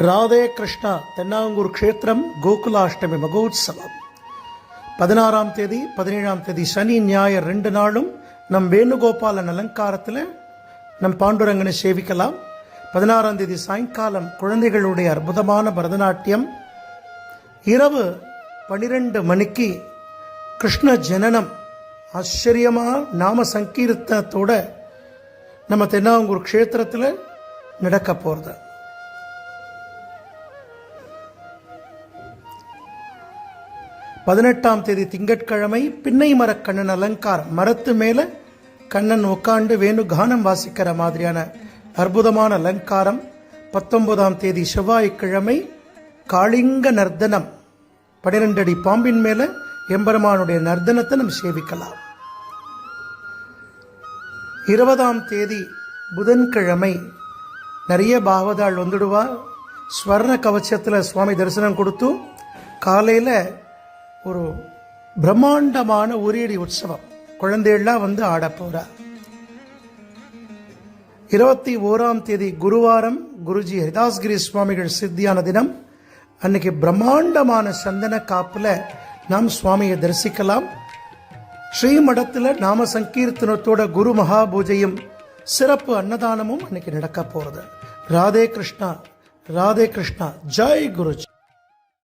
ராதே கிருஷ்ணா தென்னாங்கூர் க்ஷேத்திரம் கோகுலாஷ்டமி மகோத்சவம் 16ஆம் தேதி 17ஆம் தேதி சனி ஞாயிறு 2 நாளும் நம் வேணுகோபாலன் அலங்காரத்தில் நம் பாண்டுரங்கனை சேவிக்கலாம். 16ஆம் தேதி சாயங்காலம் குழந்தைகளுடைய அற்புதமான பரதநாட்டியம், இரவு 12 மணிக்கு கிருஷ்ண ஜனனம் ஆச்சரியமாக நாம சங்கீர்த்தனத்தோட நம்ம தென்னாங்கூர் க்ஷேத்திரத்தில் நடக்க போகிறது. பதினெட்டாம் தேதி திங்கட்கிழமை பின்னை மரக்கண்ணன் அலங்காரம், மரத்து மேலே கண்ணன் உட்காண்டு வேணு கானம் வாசிக்கிற மாதிரியான அற்புதமான அலங்காரம். 19ஆம் தேதி செவ்வாய்க்கிழமை காளிங்க நர்த்தனம், 12 அடி பாம்பின் மேலே எம்பெருமானுடைய நர்த்தனத்தை நம்ம சேவிக்கலாம். 20ஆம் தேதி புதன்கிழமை நிறைய பாகவதாள் வந்துடுவா. ஸ்வர்ண கவச்சத்தில் சுவாமி தரிசனம் கொடுத்து காலையில் ஒரு பிரம்மாண்டமான உரியடி உற்சவம், குழந்தைகள்லாம் வந்து ஆட போறா. 21ஆம் தேதி குருவாரம், குருஜி ஹரிதாஸ்கிரி சுவாமிகள் சித்தியான தினம். அன்னைக்கு பிரம்மாண்டமான சந்தன காப்புல நாம் சுவாமியை தரிசிக்கலாம். ஸ்ரீமடத்தில் நாம சங்கீர்த்தனத்தோட குரு மகா பூஜையும் சிறப்பு அன்னதானமும் அன்னைக்கு நடக்க போறது. ராதே கிருஷ்ணா, ராதே கிருஷ்ணா, ஜெய் குருஜி.